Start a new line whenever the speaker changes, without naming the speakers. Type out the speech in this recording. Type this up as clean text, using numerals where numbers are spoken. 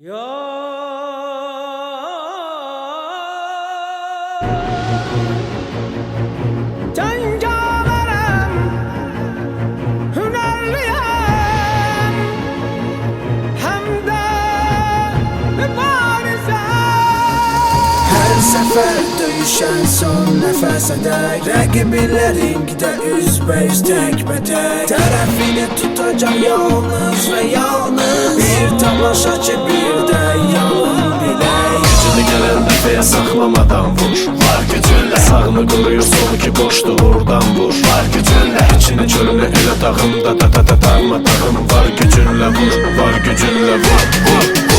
Cengaverem, hünerliyem, hem de mübarizem.
Her sefer döyüşen son nefese dek Rakibileringde üzbeyiz tekbete Tərəfini tutacağım yalnız ve yalnız Bir tamaşaçı bir de yalın bilek
Gücünü gelen dəfəyə saxlamadan vur Var gücünlə sağını qoruyur solu ki boşdur oradan vur Var gücünlə içini çölünü elə dağında darmadağın Var gücünlə vur, var gücünlə vur, vur.